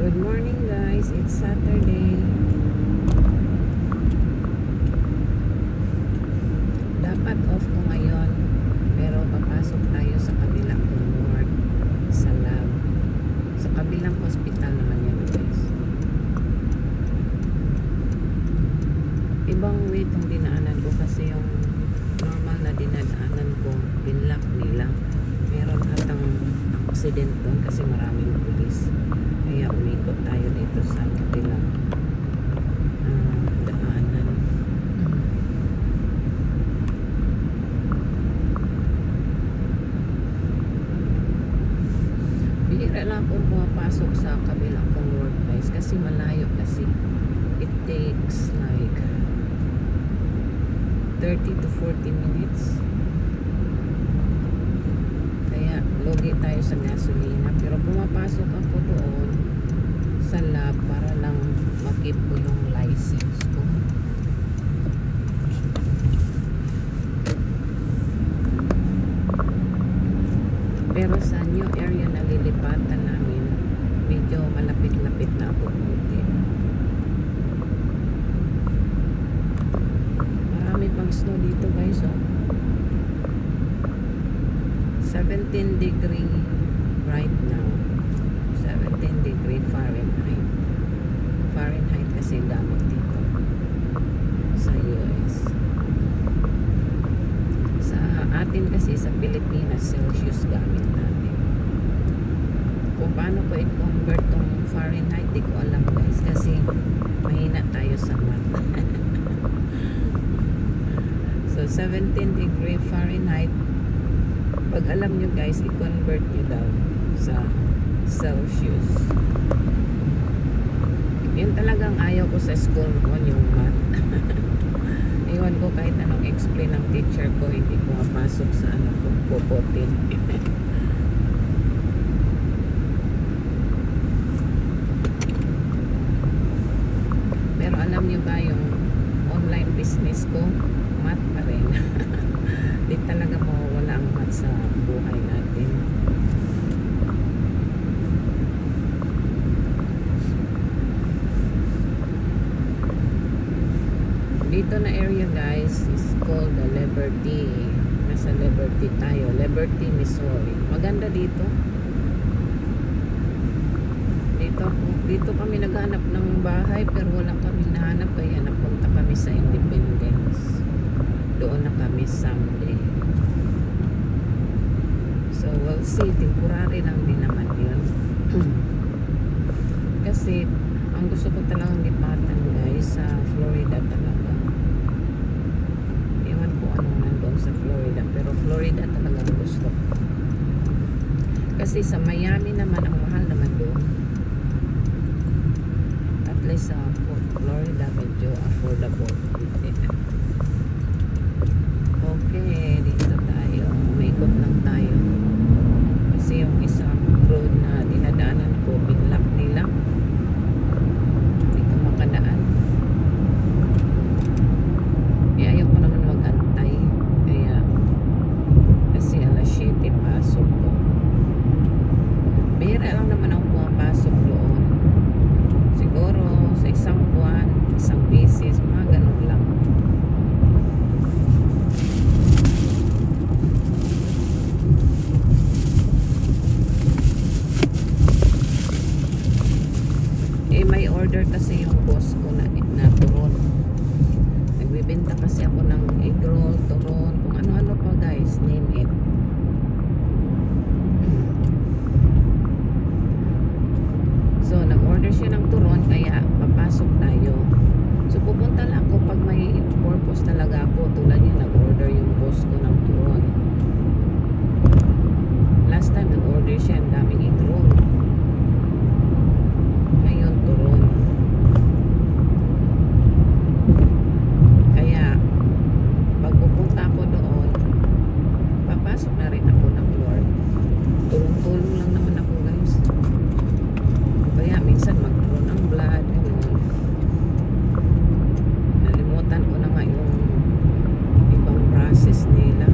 Good morning guys, it's Saturday. Dapat off ko ngayon, pero papasok tayo sa kabilang ward, sa lab. Sa kabilang hospital naman yan guys. Ibang way itong dinaanan ko kasi yung normal na dinadaanan ko, binlock nila. Meron atang accident doon kasi maraming pulis. Kaya umikot tayo dito sa kabilang daanan. Bihira lang akong pumapasok sa kabilang kong ward guys kasi malayo kasi. It takes like 30 to 40 minutes. Kaya logi tayo sa gasolina, pero pumapasok ako doon sa lab para lang mag-keep ko yung license ko. Pero sa new area na lilipatan namin, medyo malapit-lapit na ako konti. Marami pang snow dito guys, oh. 17 degree right now. 17 degree Fahrenheit. Fahrenheit kasi gamit dito sa US. Sa atin kasi sa Pilipinas, Celsius gamit natin. Kung paano ko i-convert tong Fahrenheit, di ko alam guys kasi mahina tayo sa math. So 17 degree Fahrenheit, pag alam nyo guys, i-convert nyo daw sa Celsius. Yun talagang ayaw ko sa school ko, yung math. Iwan ko kahit anong explain ng teacher ko, hindi ko mapasok sa ano ko, puputin. Pero alam nyo ba yung online business ko, math pa rin. Di talaga mawawala ang math sa buhay natin. Dito na area guys is called the Liberty. Nasa Liberty tayo, Liberty, Missouri. Maganda dito. Dito kami naghanap ng bahay pero wala kami nahanap, kaya napunta kami sa Independence. Doon na kami someday. So we'll see, temporary lang din naman yun. Kasi ang gusto ko talagang lipatan guys sa Florida talaga. Ewan ko anong nandun sa Florida, pero Florida talaga ang gusto ko. Kasi sa Miami naman ang mahal naman doon. At least sa Florida medyo affordable. Okay, dito tayo. Umikot lang tayo. Kasi yung isang road na dinadaanan ko, binlock nila. Hindi ka makadaan. Kaya ayaw ko naman mag-antay. Kaya, kasi alas 7 pasok ko. Bihira lang naman ako pumapasok doon. Siguro sa isang buwan, isang beses, mga ganun lang. May order kasi yung boss ko na turon. Nagbibenta kasi ako ng egg roll, turon, kung ano-ano pa guys, name it. So nag-order siya ng turon, kaya papasok tayo. So pupunta lang ako pag may purpose talaga ako, tulad niya nag-order yung boss ko ng turon. Last time nag-order siya, ang daming egg roll. Ngayon turon. Kaya pag pupunta ako doon, papasok na rin ako ng Lord. Tulong-tulong lang naman ako guys. Kaya minsan magturon ng blood, ganun. Nalimutan ko na nga yung ibang process nila.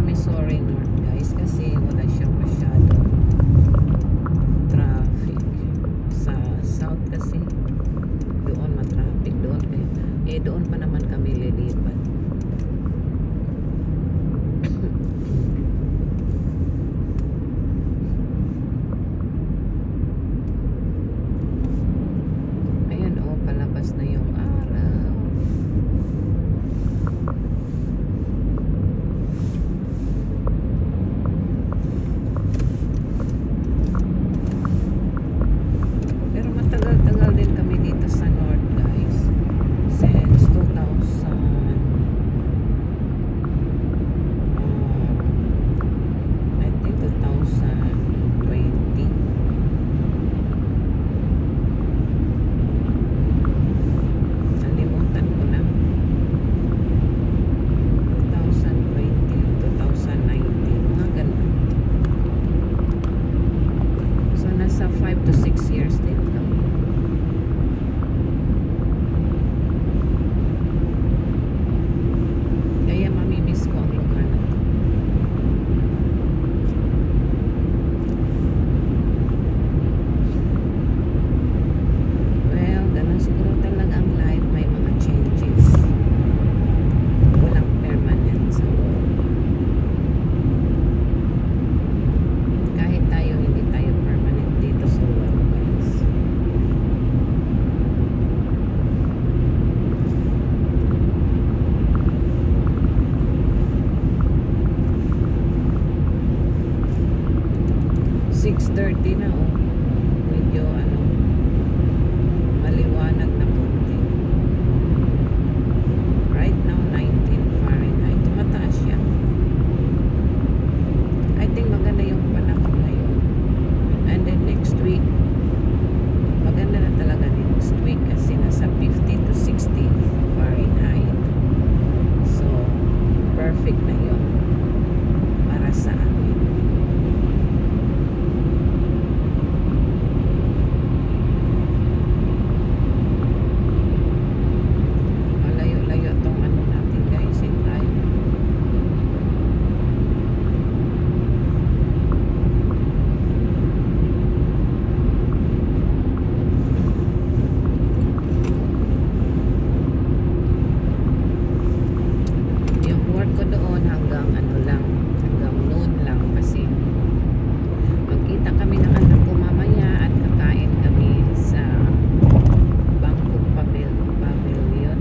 Missouri North guys kasi wala siyang masyadong traffic. Sa south kasi doon matraffic doon kayo. Doon pa naman kami lilipat. Ayan palabas na yung araw. Pero matagal-tagal din kami dito sa North guys. Since 2000 I think 2020. Nalimutan ko na. 2020, 2019, mga ganun. So nasa 5 to 6 years din kami. Kaya mamimiss ko ang lugar na to. Well, ganun siguro talaga ang life. May mga changes. Walang permanent sa world. Kahit tayo, hindi tayo permanent dito sa world, guys. "6:30 na medyo maliwanag na konti. Right now 19 Fahrenheit. Tumataas siya. I think maganda yung panahon ngayon. And then next week maganda na talaga next week kasi nasa 50 to 60 Fahrenheit. So perfect na yun para sa amin. Malayo-layo tong natin guys in time. Yung work ko doon hanggang lang, hanggang noon lang kasi magkita kami ng anak ko mamaya at kakain kami sa Bangkok Pavilion.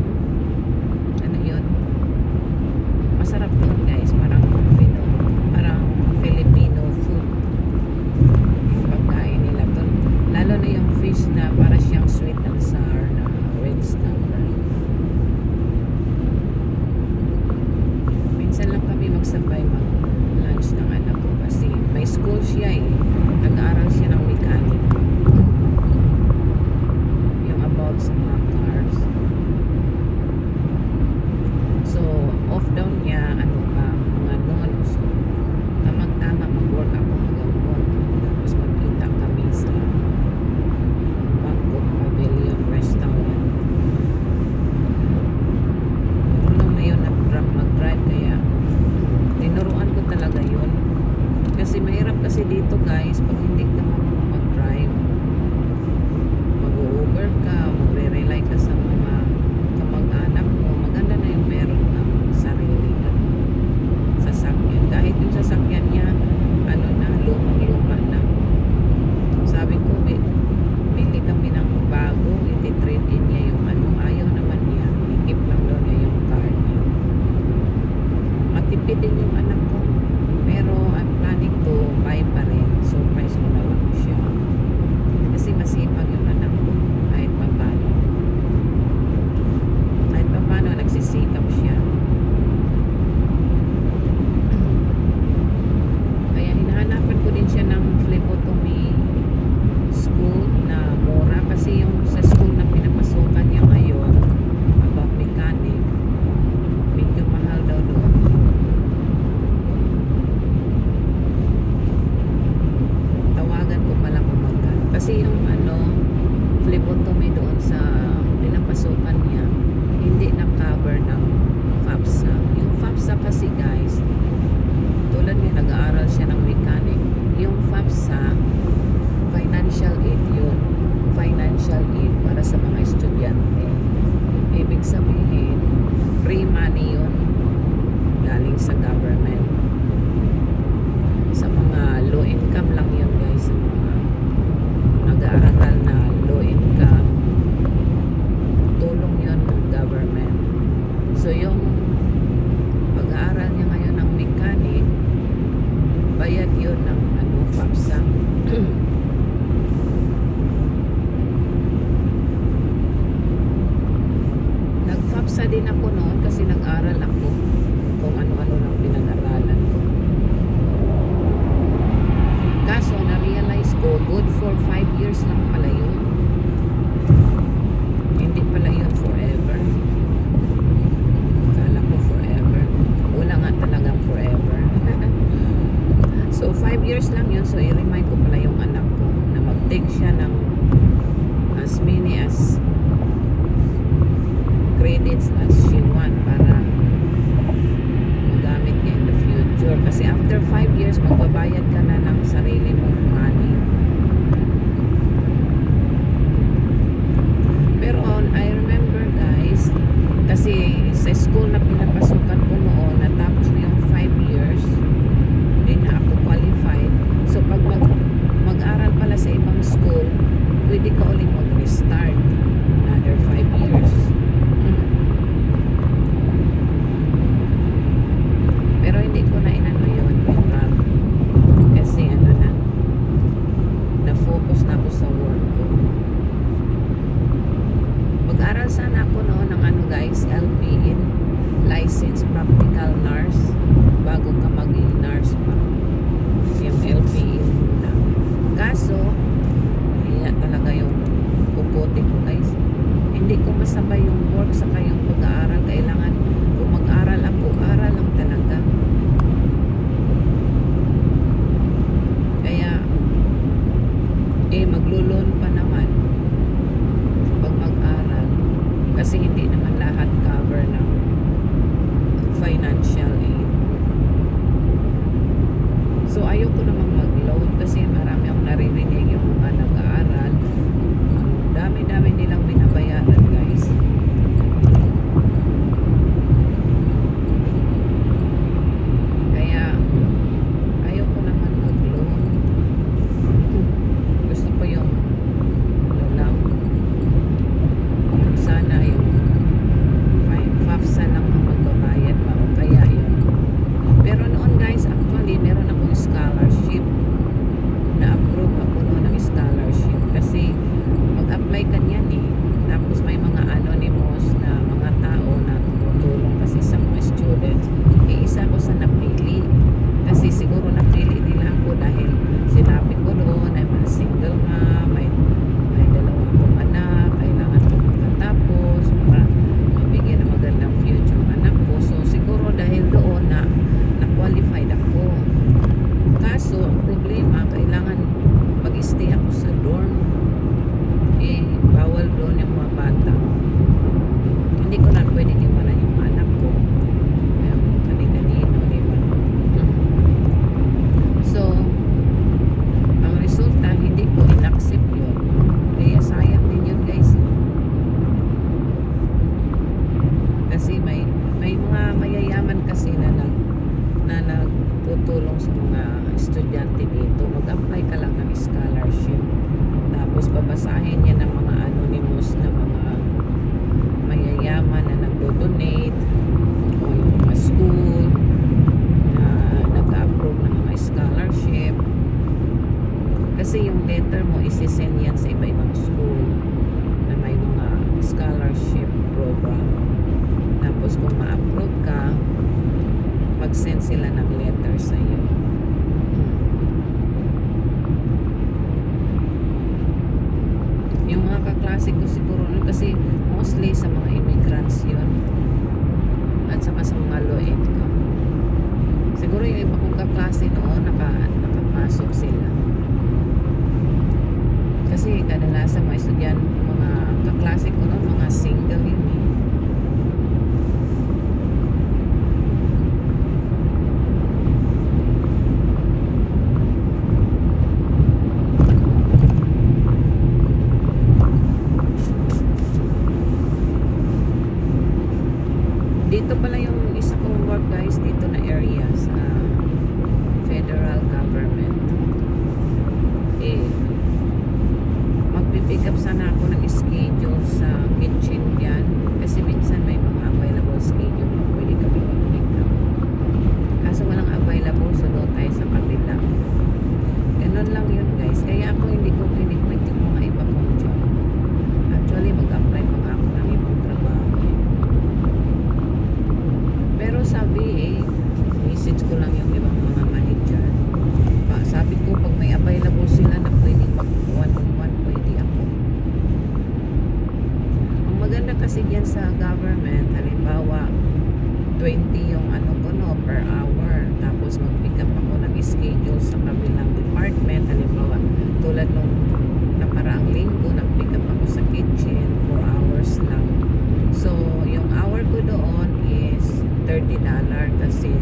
Ano yun? Masarap doon guys, parang Filipino food yung pagkain nila doon. Lalo na yung fish na para siyang sweet and sour na red snapper. Minsan lang kami magsabay mag-lunch ng anak ko kasi may school siya nag-aaral siya ng mechanic. Yung about sa mga cars. So, off daw niya, mga noon. So, tamang-tama mag-work ako hanggang noon. Tapos magkita kami sa Bangkok Pavilion Restaurant. Marunong na yun mag-drive kaya tinuruan ko talaga yun. Kasi mahirap kasi dito guys, pag hindi ka marunong mag-drive, mag-u-Uber ka, magre-rely ka sa mga kamag-anak mo, maganda na yung meron kang sarili sasakyan. Kahit yung sasakyan niya, lumang-luma na. Sabi ko, bili kami ng bago, iti-trade in niya yung ayaw naman niya. Ikip lang daw niya yung car niya. Matipid din yung anak ko. Pero I'm planning to buy pa rin. Surprise ko na lang siya. Kasi masipag yung anak ko. Kahit papano. Kahit papano nagsisikap siya. Kaya hinahanapan ko din siya ng phlebotomy school na mura. Kasi yung sa school na pinapasukan niya ngayon about mechanic, medyo mahal daw doon. Tawagan ko pala kung magkano. Kasi yung phlebotomy doon sa pinapasukan niya, hindi na cover ng katulad niya, nag-aaral siya ng mechanic. Yung FAFSA, financial aid yun. Financial aid para sa mga estudyante. Ibig sabihin, free money yun galing sa government. Sa mga low income lang yun guys, sa mga nag-aaral na low income, tulong yun ng government. So yung pag-aaral niya ngayon ng mechanic, bayad yun ng FAFSA. Nag-FAFSA din ako noon kasi nag-aral ako kung ano-ano lang pinag-aralan ko. Kaso na-realize ko, good for 5 years lang pala yun. Hindi pala yun forever. Kala ko forever. Wala nga talagang forever. So 5 years lang yun. So i-remind ko pala yung anak ko na mag-take siya ng as many as credits as she want para magamit niya in the future. Kasi after 5 years, magbabayad ka na ng sarili mong money. Pero I remember guys, kasi sa school na pinapasukan ko noon, natapos na yung 5 years, hindi na ako qualified. So pag mag-aral pala sa ibang school, pwede ka ulit mag-restart another 5 years. Pero hindi ko na inano yun, kasi na-focus na ako sa work ko. Mag-aral sana ako noon ng guys, LPN, Licensed Practical Nurse, bago ka maging nurse pa. Yung LPN na. Kaso, hindi talaga yung puputi ko guys. Hindi ko masabay yung work sa yung pag-aaral. Kailangan kung mag-aral ako, aral lang talaga. Kaya maglulon pa naman pag mag-aral kasi hindi naman lahat cover ng financial aid. So ayoko namang mag-loan kasi marami akong naririnig yung mga nag-aaral. Dami-dami nilang binabayaran guys. Kaya ayoko naman mag-loan. Gusto ko yung lang, yung sana yung FAFSA lang ang magbabayad pa o kaya yun. Pero noon guys, actually meron akong scholarship. Na-approve ako noon ng scholarship kasi mag-apply ka niyan tapos may mga anonymous na mga tao na tumutulong kasi sa mga students. Isa ko sa napili kasi siguro napili nila ako dahil sinabi ko doon ay mga single mom, may dalawa akong anak, kailangan ko makatapos para mabigyan ng magandang future ang anak ko. So siguro dahil doon na-qualified ako. Kaso ang problema, kailangan mag-stay ako sa dorm. Bawal doon yung mga bata. Hindi ko na pwedeng iwanan yung anak ko. Yung kani-kanino, diba? So, ang resulta, hindi ko in-accept yun. Kaya sayang din yun guys. Kasi may mga mayayaman kasi na nagtutulong sa mga estudyante dito. Mag-apply ka lang ng scholarship. Tapos babasahin niya ng mga anonymous na mga mayayaman na nagdo-donate o yung mga school na nag-approve ng mga scholarship. Kasi yung letter mo isi-send yan sa iba-ibang school na may mga scholarship program. Tapos kung ma-approve ka, mag-send sila ng letter sa iyo. Yung mga kaklase ko siguro nun, kasi mostly sa mga immigrants yun at saka sa mga low income. Siguro yung iba kong kaklase noon nakapasok sila kasi kadalasan mga estudyante, mga kaklase ko noon, mga single yun mag-schedule sa kabilang department. Halimbawa, tulad nung nakaraang linggo, nag-pick up ako sa kitchen, 4 hours lang. So, yung hour ko doon is $30 kasi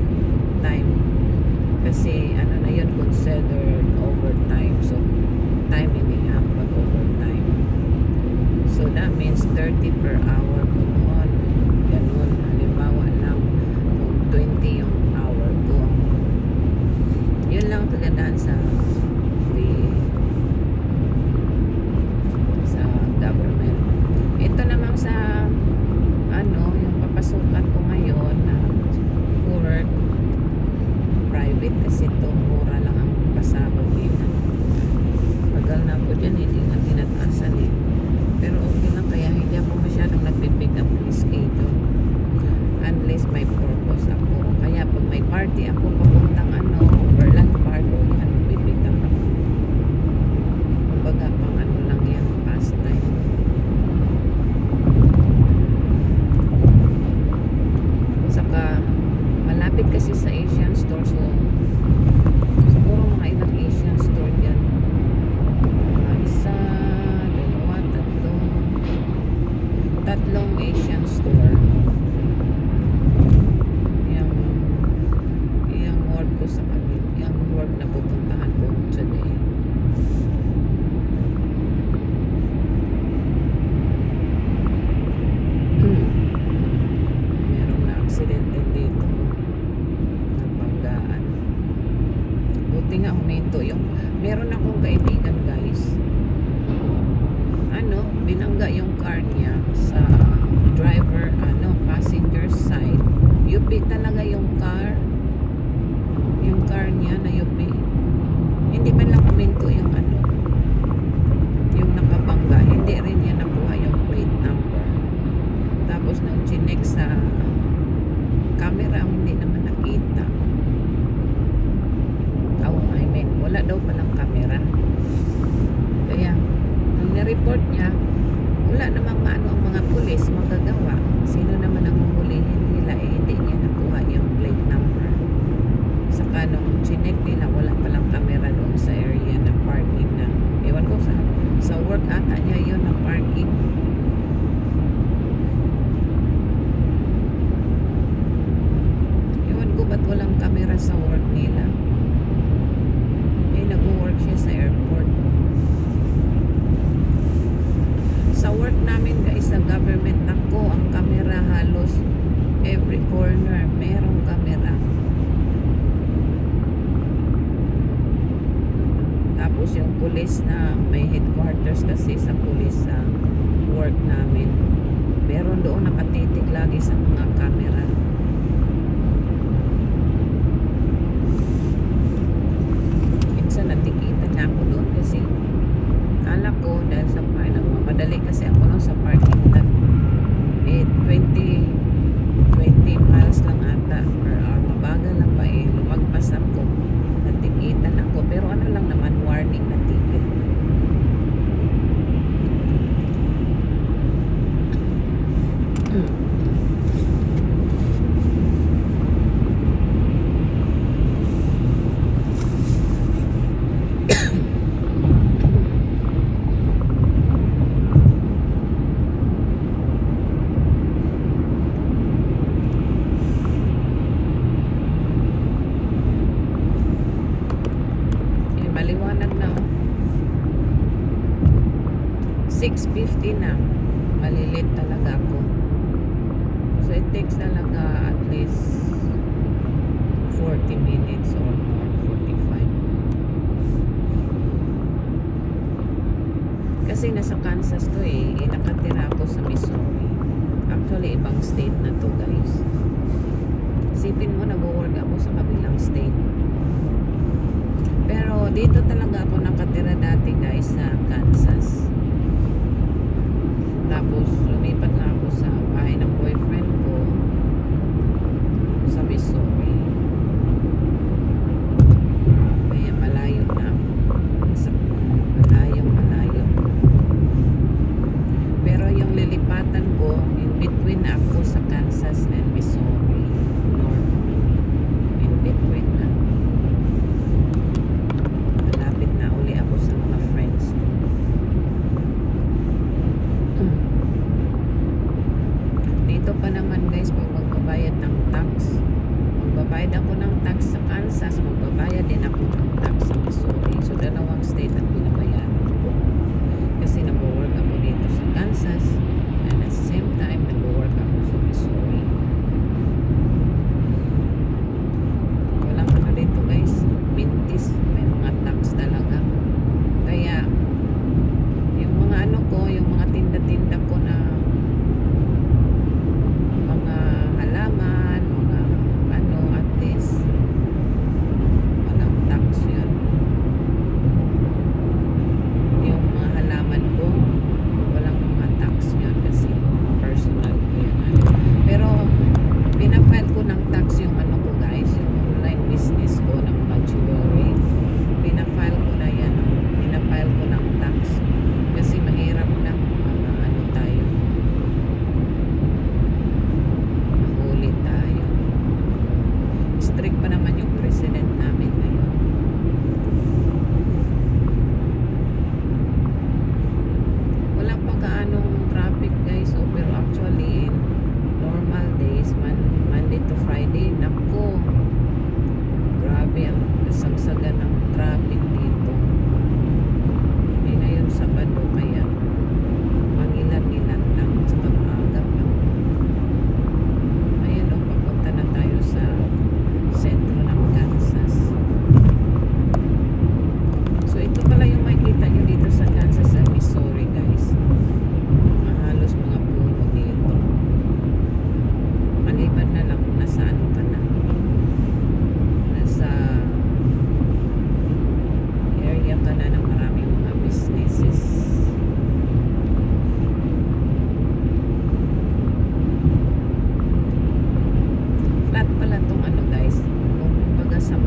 time. Kasi ano na yun, considered overtime. So, time and a half pag overtime. So, that means 30 per hour ko noon. Ganun. Halimbawa lang, kung 20 yung hour ko. Yun lang kagandahan sa government. Ito namang sa yung papasukan ko ngayon na work private kasi to mura lang ang pasahod nila. Tagal na ako dyan, hindi nga tinatasan eh. Pero okay lang, kaya hindi ako masyadong nagpipick up ng schedule unless may purpose ako. Kaya pag may party ako papuntang Overland Park, yan, pipick up ako. Kumbaga pang lang yan, pastime. Saka malapit kasi sa Asian store, so siguro mga ilang Asian store dyan. Isa, dalawa, tatlong Asian store. Yung work ko sa kapit, yung work na pupuntahan ko today. Merong na-accident din dito. Nabanggaan. Buti nga huminto yung meron akong kaibigan guys, binangga yung car niya sa driver, passenger side. UP talaga yung car niya na UP. Hindi man lang huminto yung yung nakabangga, hindi rin niya nakuha yung plate number. Tapos nang chinek sa camera, hindi naman nakita. Wala daw palang camera. Kaya nung ni-report niya, wala namang ang mga pulis magagawa. Sino naman ang huhulihin nila hindi niya nakuha yung plate number. Saka nung chinek nila, wala palang camera doon sa area na parking na. Ewan ko sa work ata niya yun na parking. Ewan ko ba't walang camera sa work nila. Nag-work siya sa airport. Sa work namin guys, sa government, nako, ang camera halos every corner merong camera. Tapos yung police na may headquarters kasi sa police sa work namin, meron doon nakatitig lagi sa mga camera. Natikitan na ako doon kasi kala ko dahil sa nagmamadali kasi ako noon sa parking lot 20 miles lang ata per hour, mabagal lang pa lumagpas ako, natikitan ako pero lang naman, warning na ticket. Maliwanag na 6:50 na, malilit talaga ako. So it takes talaga at least 40 minutes or more, 45. Kasi nasa Kansas to nakatira ako sa Missouri. Actually ibang state na to guys. Isipin mo, nag-work ako sa kabilang state. Pero dito talaga ako nakatira dati guys, sa Kansas. Tapos lumipat na ako sa bahay ng boyfriend ko sa Missouri. Kaya malayo na ako. Malayo. Pero yung lilipatan ko, in between na ako sa Kansas and Missouri. North. In between na.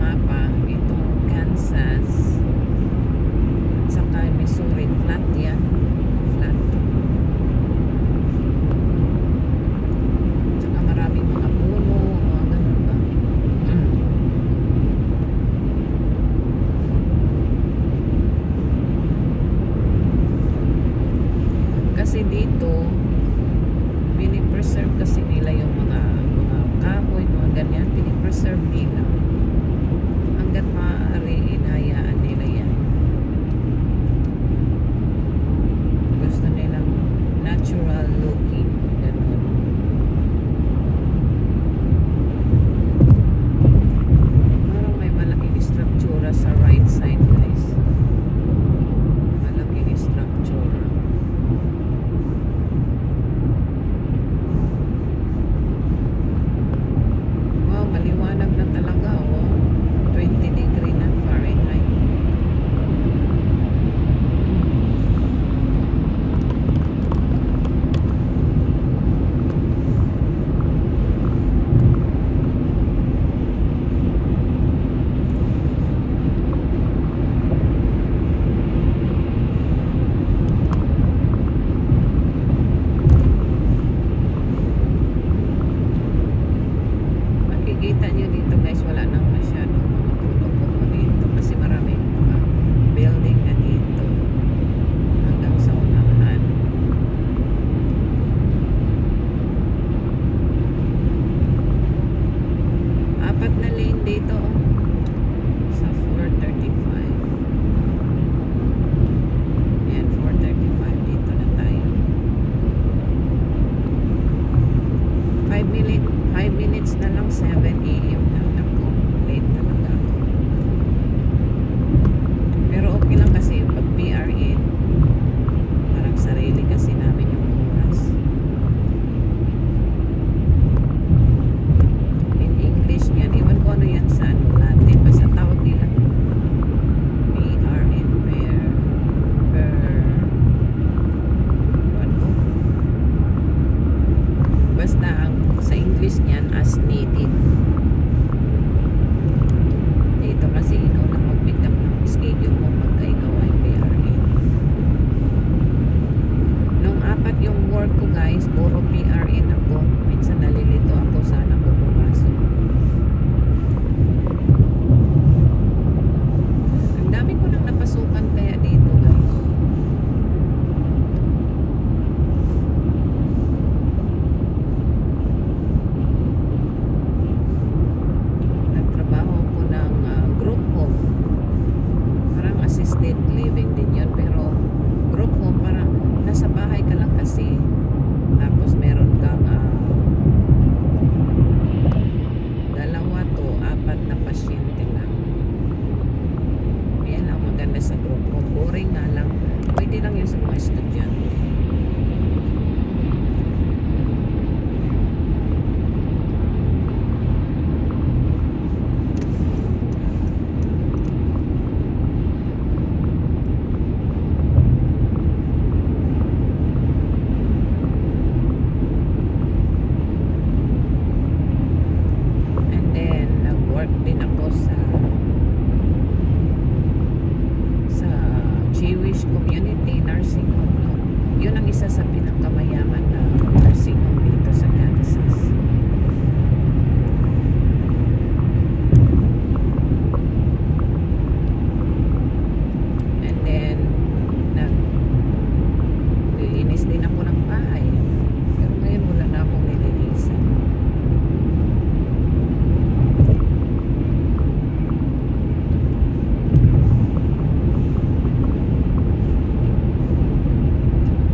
mapa, itong Kansas at saka Missouri, flat yan. Flat. Tsaka maraming mga puno, mga ganun ba. Kasi dito, pinipreserve kasi nila yung mga kahoy, mga ganyan, pinipreserve nila. Hanggat maaari, inayaan nila yan. Gusto nilang natural looking, ganun. Parang may malaking structura sa right side, guys. Malaking structura. Wow, maliwanag na talaga, oh. 20 degree na Fahrenheit. Makikita nyo dito, guys, wala nang masyadong mga puno-puno dito kasi maraming mga building na dito hanggang sa unahan. Apat na lane dito, oh, sa 435. Yan, 435 dito na tayo. 5 minutes na lang, 7 AM na ako. Late talaga ako. Pero okay lang kasi pag PRN, parang sarili kasi namin yung oras. In English yan, ewan ko ano yan sa ano Latin, basta tawag nila PRN, ano? Basta ang sa English niyan as needed. Dito kasi ikaw na mag-pick up ng schedule mo pagka ikaw ay PRN. Nung apat yung work ko, guys, puro PRN ako. Minsan nalilito ako, sana ko pumasok. Ang dami ko nang napasukan kaya dito, guys. Nagtrabaho ko ng group home. Parang assisted living din yun. Pero group home, parang nasa bahay ka lang kasi. Tapos meron kang 2 to 4 na pasyente lang. Yan ang maganda sa group home. Boring nga lang. Pwede lang yun sa mga estudyante. And then nag-work din ako sa Jewish community nursing home yun. Yun ang isa sa pinakamayaman na nursing home dito sa Kansas. And then naglilinis din ako ng bahay. Pero ngayon wala na akong nililisan.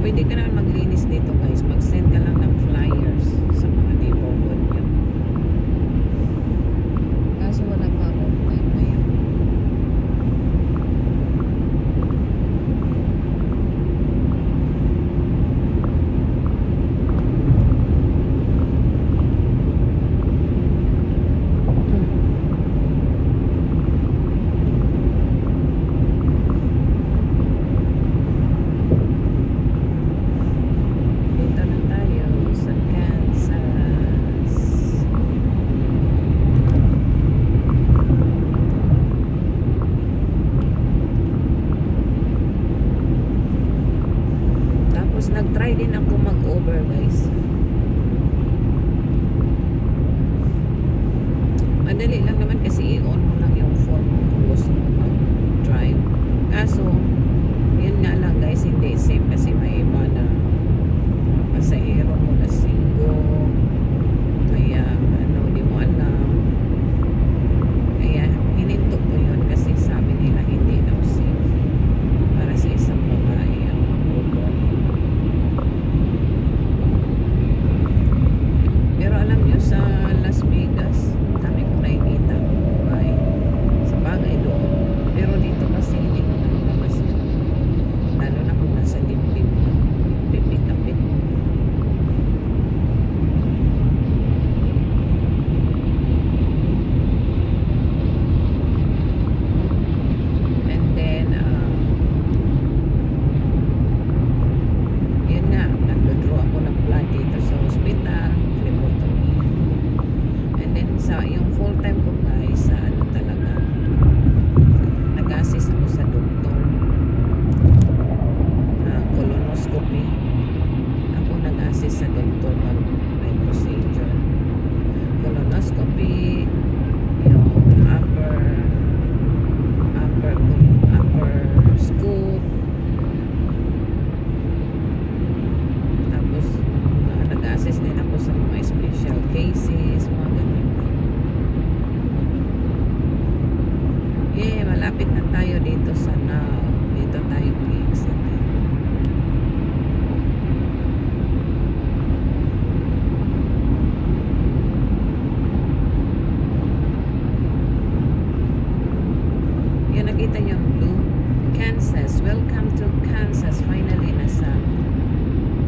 Pwede ka naman maglinis dito, guys. Mag-send ka lang ng flyers sa mga neighborhood. Try din ako mag-over guys. Madali lang naman kasi i-on mo lang yung phone mo kung gusto mo mag-drive. Kaso, yun nga lang guys, hindi safe kasi may iba na pasahero mo na singgo. Kaya, di mo alam. Kaya, hininto ko yun kasi sabi nila hindi daw safe para sa isang babae ang mag-over. Pero alam nyo sa Las Vegas, dami kong nakikita ng babae sa bagay doon. Pero dito kasi hindi ko naman yan. Lalo na kung nasa dibdib mo, pipit-tapit. And then, yun nga, nag-draw ako ng blood dito sa hospital, phlebotomy. And then, sa yung full time ko guys, sa ano talaga, nag-assist ako sa doktor. Colonoscopy. Ako nag-assist sa doktor pag may procedure. Colonoscopy, yung upper scoop. Tapos, nag-assist din ako sa mga special cases, mga ganun. Malapit na tayo dito sa now. Dito tayo mag-exit. Yan, nakita niyo yung blue? Kansas. Welcome to Kansas. Finally, nasa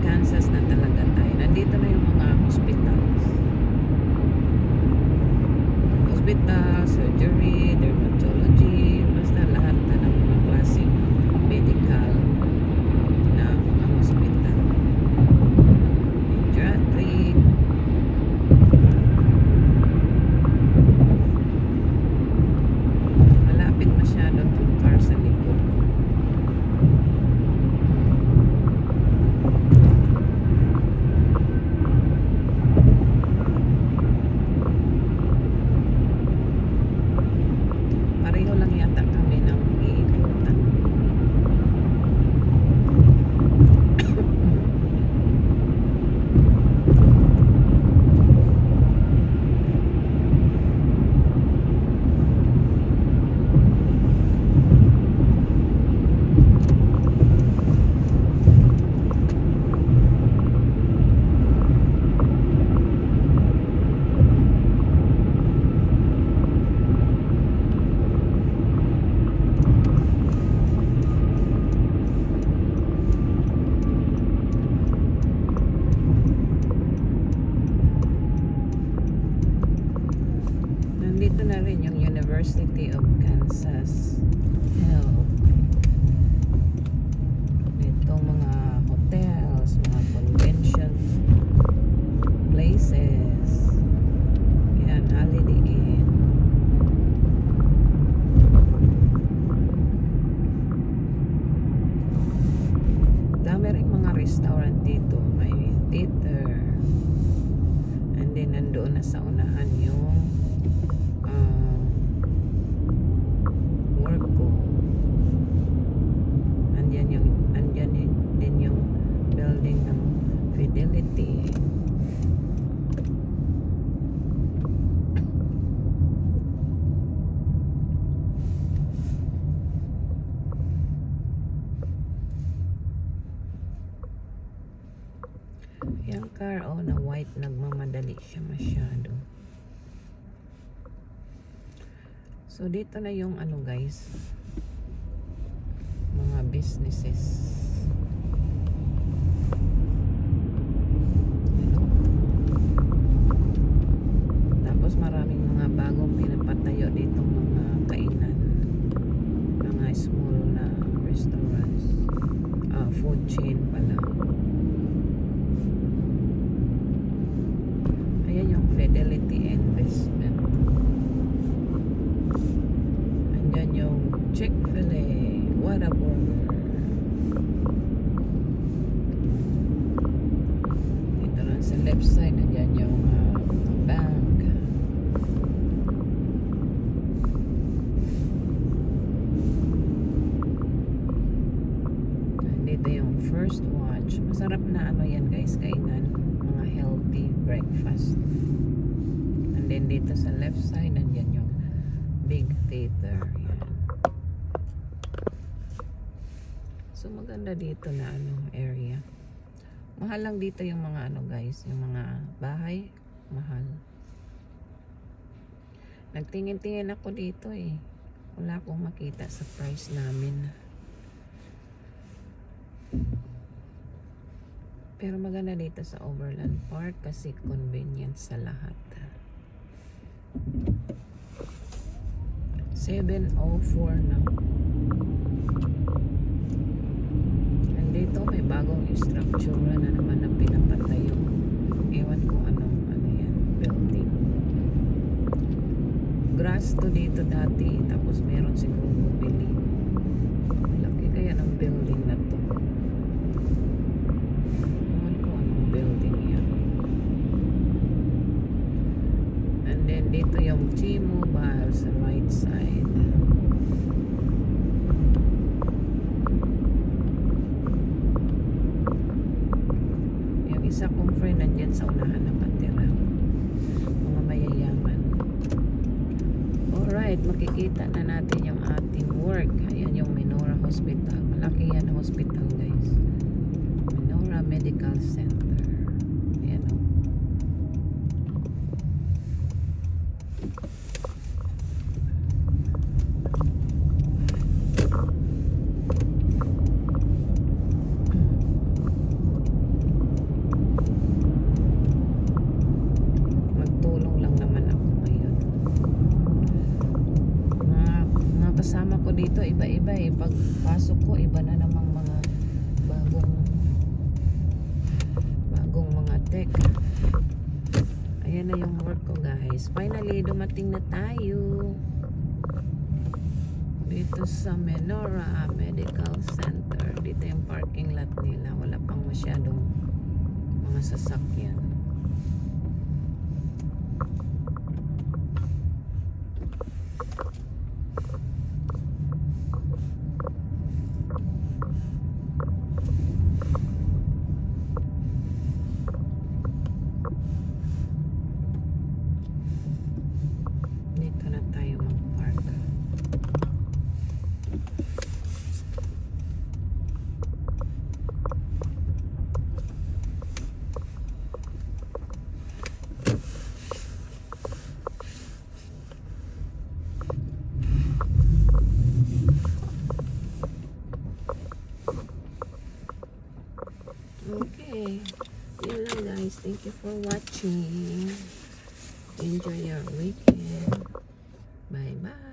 Kansas na talaga tayo. Nandito na yung mga hospitals. Hospital, surgery, dermatology, basta lahat na ng mga klaseng medical na mga hospital. Pediatric. Malapit masyado itong car sa likod ko. Pareho lang yata kami ng iikutan. Nandito na rin yung University of Kansas Health. Dito mga hotels, mga convention places. Yan, Holiday Inn. Dami rin mga restaurant dito. May theater. And then nandoon na sa unahan yung work ko. Andyan din yung building ng Fidelity. Yung car, na white, nagmamadali siya masyado. So, dito na yung guys, mga businesses. Tapos, maraming mga bagong pinapatayo dito mga kainan. Mga small na restaurants. Food chain pala. Ayan yung Fidelity Investment. Andyan yung Chick-fil-A, Whataburger. Coast Watch. Masarap na ano yan guys, kainan. Mga healthy breakfast. And then dito sa left side, nandyan yung Big Theater. Yan. So maganda dito na ano area. Mahal lang dito yung mga ano guys, yung mga bahay, mahal. Nagtingin-tingin ako dito eh. Wala akong makita sa price namin. Pero maganda dito sa Overland Park kasi convenient sa lahat. 7:04 na. And dito may bagong structure na naman na pinapatayo. Ewan ko anong ano yan, building. Grass to dito dati, tapos meron siguro bumili. Laki kaya ng building na to. Ewan ko anong building yan. And then dito yung T-Mobile sa right side. Yung isa kong friend nandyan sa unahan na patira. Mga mayayaman. Alright, makikita na natin yung ating work. Ayan yung Menora Hospital. Malaki yan hospital guys. Menora Medical Center. Ayan o. Magtulong lang naman ako ngayon. Mga kasama ko dito iba-iba eh. Pagpasok ko iba na namang mga bagong mga tech. Ayan na yung work ko guys. Finally dumating na tayo dito sa Menora Medical Center. Dito yung parking lot nila. Wala pang masyadong mga sasakyan. Dito na tayo mag-park. Okay. Yun lang guys. Thank you for watching. Enjoy your weekend. Bye bye.